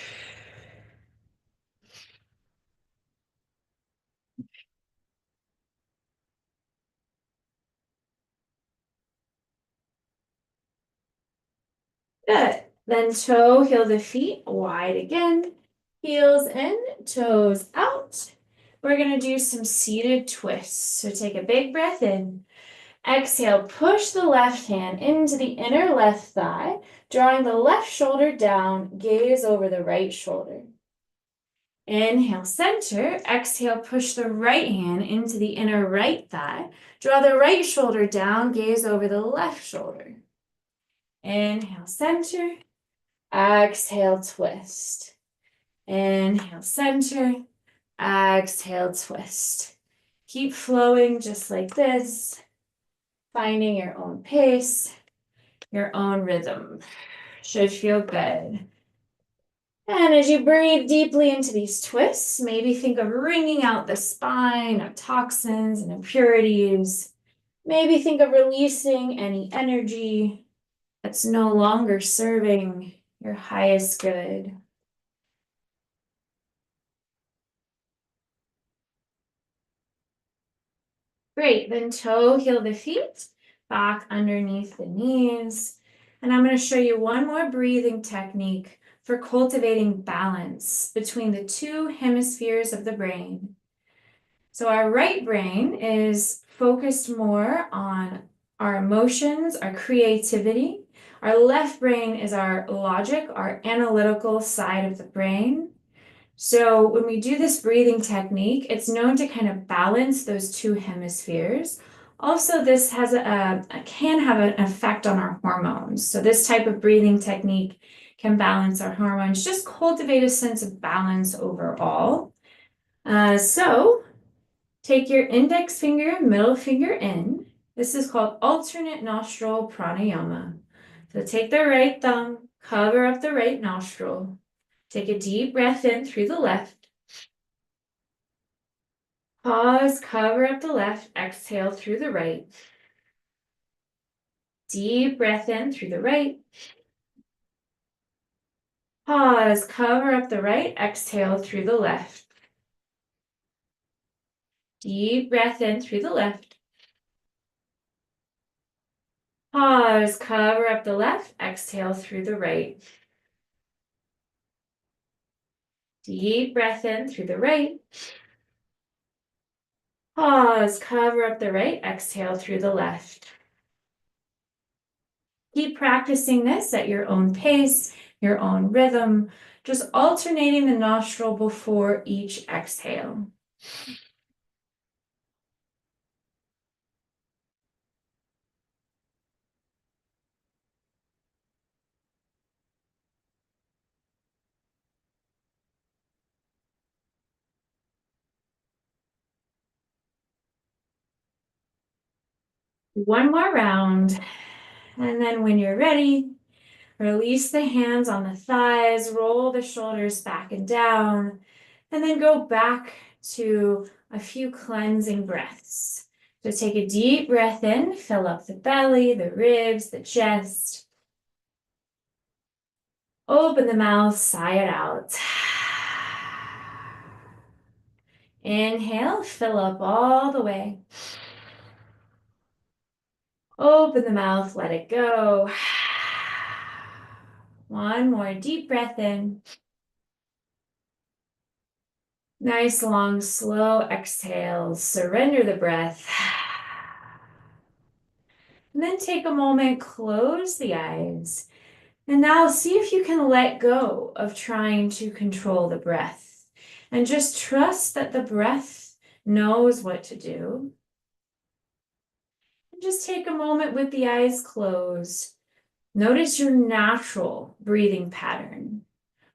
Good. Then toe, heel the feet wide again. Heels in, toes out. We're going to do some seated twists. So take a big breath in. Exhale, push the left hand into the inner left thigh, drawing the left shoulder down, gaze over the right shoulder. Inhale, center. Exhale, push the right hand into the inner right thigh, draw the right shoulder down, gaze over the left shoulder. Inhale, center. Exhale, twist. Inhale, center. Exhale, twist. Keep flowing just like this, finding your own pace, your own rhythm. Should feel good. And as you breathe deeply into these twists, maybe think of wringing out the spine of toxins and impurities. Maybe think of releasing any energy that's no longer serving your highest good. Great, then toe, heel the feet, back underneath the knees. And I'm going to show you one more breathing technique for cultivating balance between the two hemispheres of the brain. So our right brain is focused more on our emotions, our creativity. Our left brain is our logic, our analytical side of the brain. So when we do this breathing technique, it's known to kind of balance those two hemispheres. Also, this has can have an effect on our hormones. So this type of breathing technique can balance our hormones, just cultivate a sense of balance overall. So take your index finger, middle finger in. This is called alternate nostril pranayama. So take the right thumb, cover up the right nostril. Take a deep breath in through the left. Pause, cover up the left, exhale through the right. Deep breath in through the right. Pause, cover up the right, exhale through the left. Deep breath in through the left. Pause, cover up the left, exhale through the right. Deep breath in through the right. Pause, cover up the right, exhale through the left. Keep practicing this at your own pace, your own rhythm, just alternating the nostril before each exhale. One more round, and then when you're ready, release the hands on the thighs, roll the shoulders back and down, and then go back to a few cleansing breaths. So take a deep breath in, fill up the belly, the ribs, the chest. Open the mouth, sigh it out. Inhale, fill up all the way. Open the mouth, let it go. One more deep breath in. Nice, long, slow exhale. Surrender the breath. And then take a moment, close the eyes. And now see if you can let go of trying to control the breath. And just trust that the breath knows what to do. And just take a moment with the eyes closed. Notice your natural breathing pattern.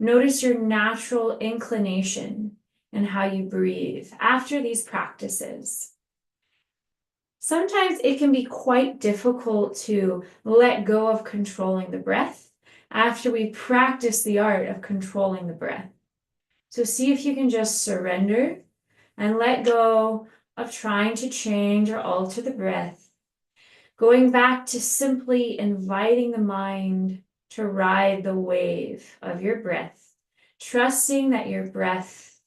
Notice your natural inclination and how you breathe after these practices. Sometimes it can be quite difficult to let go of controlling the breath, after we practice the art of controlling the breath. So see if you can just surrender and let go of trying to change or alter the breath. Going back to simply inviting the mind to ride the wave of your breath, trusting that your breath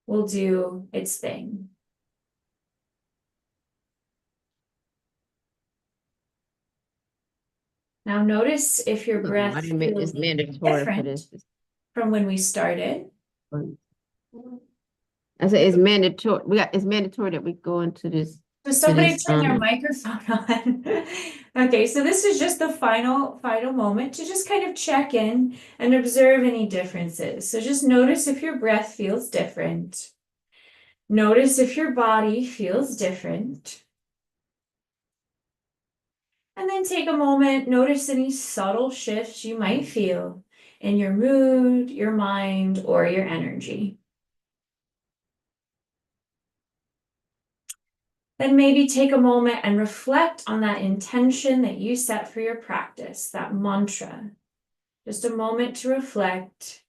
will do its thing. Now notice if your breath What do you mean feels it's mandatory for different this? from when we started. I said it's mandatory. It's mandatory that we go into this. So somebody this, turn their microphone on. Okay, so this is just the final moment to just kind of check in and observe any differences. So just notice if your breath feels different. Notice if your body feels different. And then take a moment, notice any subtle shifts you might feel in your mood, your mind, or your energy. Then maybe take a moment and reflect on that intention that you set for your practice, that mantra. Just a moment to reflect.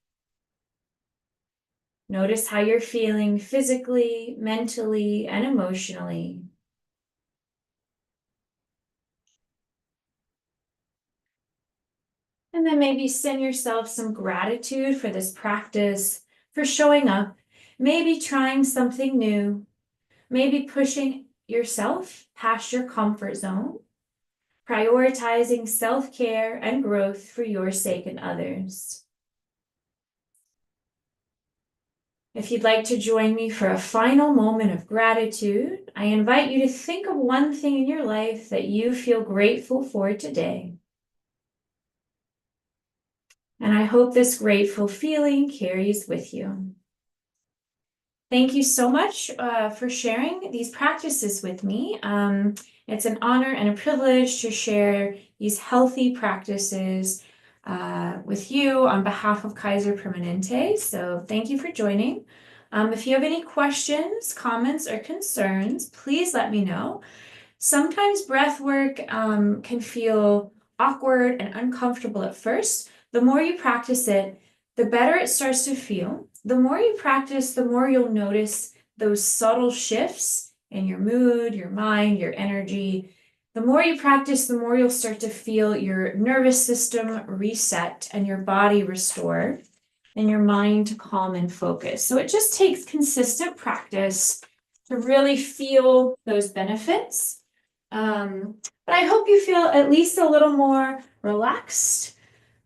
Notice how you're feeling physically, mentally, and emotionally. And then maybe send yourself some gratitude for this practice, for showing up, maybe trying something new, maybe pushing yourself past your comfort zone, prioritizing self-care and growth for your sake and others. If you'd like to join me for a final moment of gratitude, I invite you to think of one thing in your life that you feel grateful for today. And I hope this grateful feeling carries with you. Thank you so much for sharing these practices with me. It's an honor and a privilege to share these healthy practices with you on behalf of Kaiser Permanente. So thank you for joining. If you have any questions, comments, or concerns, please let me know. Sometimes breath work can feel awkward and uncomfortable at first. The more you practice it, the better it starts to feel. The more you practice, the more you'll notice those subtle shifts in your mood, your mind, your energy. The more you practice, the more you'll start to feel your nervous system reset and your body restore and your mind calm and focus. So it just takes consistent practice to really feel those benefits. But I hope you feel at least a little more relaxed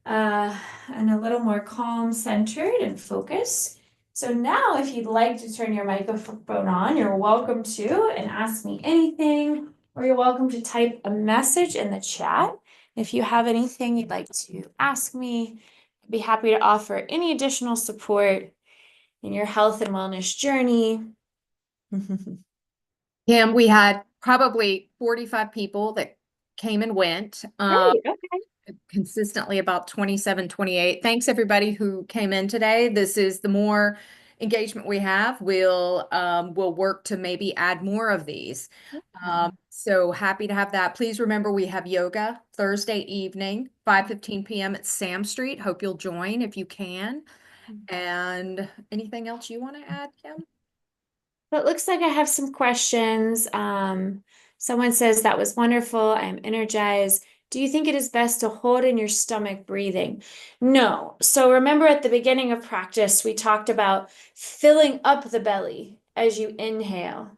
and a little more calm, centered, and focused. So now, if you'd like to turn your microphone on, you're welcome to and ask me anything, or you're welcome to type a message in the chat. If you have anything you'd like to ask me, I'd be happy to offer any additional support in your health and wellness journey. Kim, we had probably 45 people that came and went. Great, okay. Consistently about 27, 28. Thanks everybody who came in today. This is the more engagement we have, we'll work to maybe add more of these. So happy to have that. Please remember we have yoga Thursday evening, 5:15 p.m. at Sam Street. Hope you'll join if you can. And anything else you want to add, Kim? Well, it looks like I have some questions. Someone says that was wonderful. I'm energized. Do you think it is best to hold in your stomach breathing? No. So remember at the beginning of practice, we talked about filling up the belly as you inhale.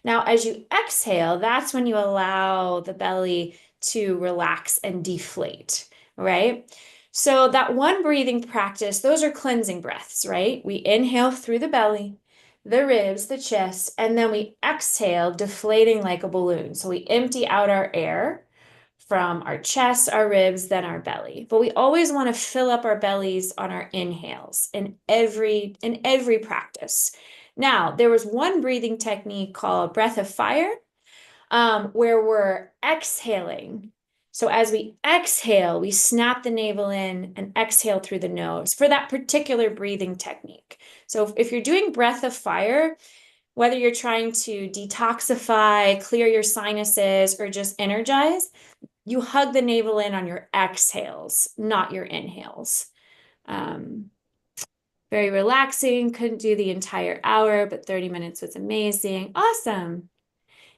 Now, as you exhale, that's when you allow the belly to relax and deflate, right? So that one breathing practice, those are cleansing breaths, right? We inhale through the belly, the ribs, the chest, and then we exhale, deflating like a balloon. So we empty out our air from our chest, our ribs, then our belly. But we always want to fill up our bellies on our inhales in every practice. Now, there was one breathing technique called breath of fire, where we're exhaling. So as we exhale, we snap the navel in and exhale through the nose for that particular breathing technique. So if you're doing breath of fire, whether you're trying to detoxify, clear your sinuses, or just energize, you hug the navel in on your exhales, not your inhales. Very relaxing. Couldn't do the entire hour, but 30 minutes was amazing. Awesome.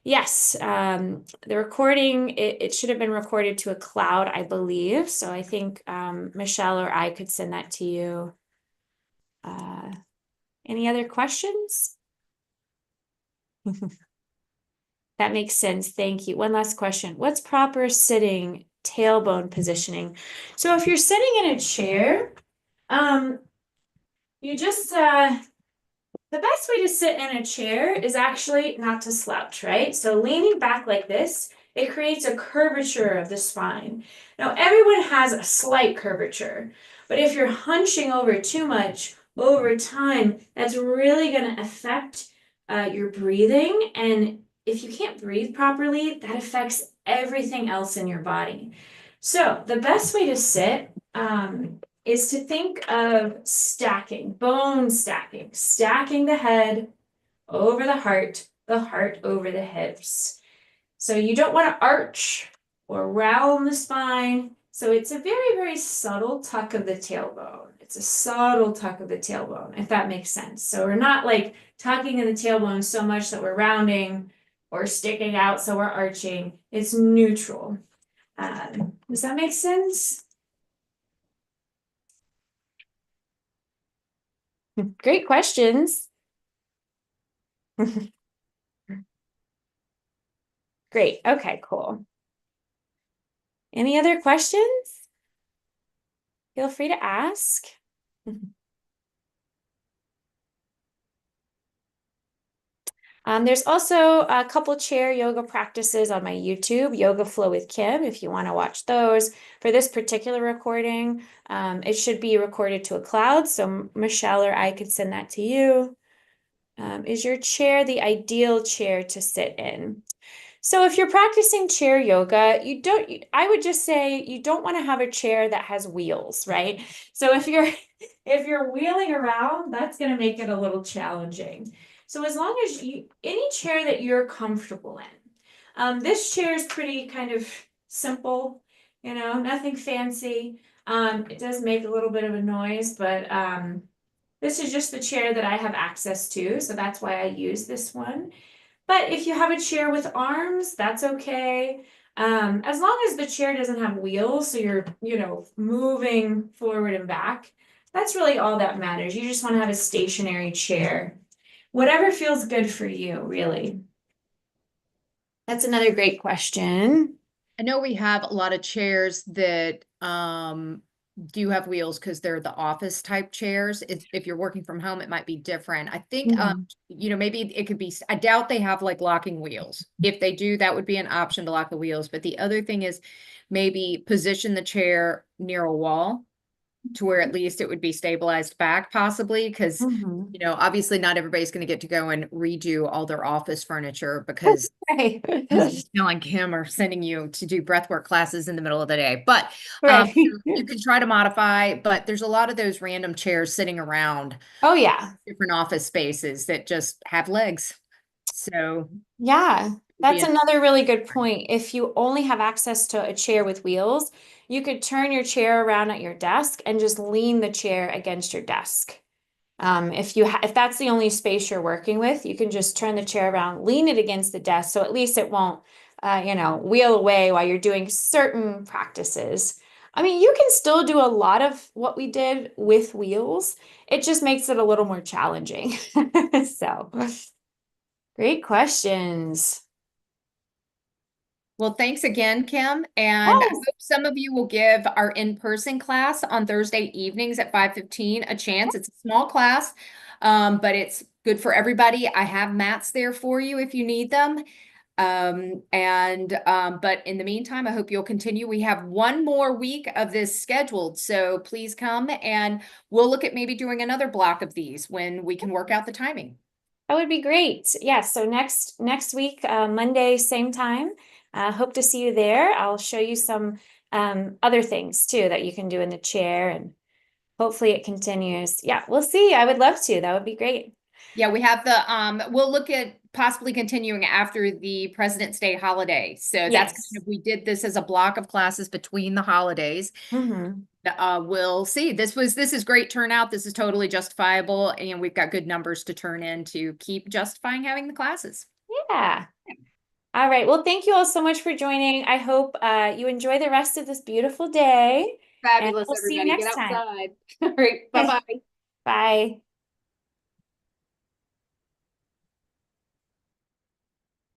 Yes, the recording, it should have been recorded to a cloud, I believe. So I think Michelle or I could send that to you. Any other questions? That makes sense. Thank you. One last question. What's proper sitting tailbone positioning? So if you're sitting in a chair, you just the best way to sit in a chair is actually not to slouch, right? So leaning back like this, it creates a curvature of the spine. Now, everyone has a slight curvature, but if you're hunching over too much over time, that's really going to affect your breathing. And if you can't breathe properly, that affects everything else in your body. So the best way to sit is to think of stacking, bone stacking, stacking the head over the heart over the hips. So you don't want to arch or round the spine. So it's a very, very subtle tuck of the tailbone. It's a subtle tuck of the tailbone, if that makes sense. So we're not like tucking in the tailbone so much that we're rounding or sticking out so we're arching. It's neutral. Does that make sense? Great questions. Great. Okay, cool. Any other questions? Feel free to ask. There's also a couple chair yoga practices on my YouTube, Yoga Flow with Kim, if you want to watch those. For this particular recording, it should be recorded to a cloud, so Michelle or I could send that to you. Is your chair the ideal chair to sit in? So if you're practicing chair yoga, I would just say you don't want to have a chair that has wheels, right? So if you're wheeling around, that's going to make it a little challenging. So as long as any chair that you're comfortable in. This chair is pretty kind of simple, nothing fancy. It does make a little bit of a noise, but this is just the chair that I have access to, so that's why I use this one. But if you have a chair with arms, that's okay. As long as the chair doesn't have wheels, so you're, moving forward and back, that's really all that matters. You just want to have a stationary chair. Whatever feels good for you, really. That's another great question. I know we have a lot of chairs that do have wheels because they're the office type chairs. If you're working from home, it might be different. I think, maybe it could be, I doubt they have like locking wheels. If they do, that would be an option to lock the wheels. But the other thing is maybe position the chair near a wall to where at least it would be stabilized back possibly. Because, obviously not everybody's going to get to go and redo all their office furniture because Right. Jill and Kim are sending you to do breathwork classes in the middle of the day. But Right. you can try to modify, but there's a lot of those random chairs sitting around Oh, yeah. different office spaces that just have legs. So Yeah, that's Yeah. another really good point. If you only have access to a chair with wheels, you could turn your chair around at your desk and just lean the chair against your desk. If that's the only space you're working with, you can just turn the chair around, lean it against the desk, so at least it won't, wheel away while you're doing certain practices. I mean, you can still do a lot of what we did with wheels. It just makes it a little more challenging. So, great questions. Well, thanks again, Kim. And I Yes. hope some of you will give our in-person class on Thursday evenings at 5:15 a chance. It's a small class, but it's good for everybody. I have mats there for you if you need them. But in the meantime, I hope you'll continue. We have one more week of this scheduled, so please come and we'll look at maybe doing another block of these when we can work out the timing. That would be great. Yes, so next week, Monday, same time. Hope to see you there. I'll show you some other things too that you can do in the chair, and hopefully it continues. Yeah, we'll see. I would love to. That would be great. Yeah, we have we'll look at possibly continuing after the President's Day holiday. So that's Yes. kind of, we did this as a block of classes between the holidays. Mhm. We'll see. This is great turnout. This is totally justifiable, and we've got good numbers to turn in to keep justifying having the classes. Yeah. All right. Well, thank you all so much for joining. I hope you enjoy the rest of this beautiful day. And Fabulous, we'll see you everybody. Get next time. outside. All right, bye-bye. Bye.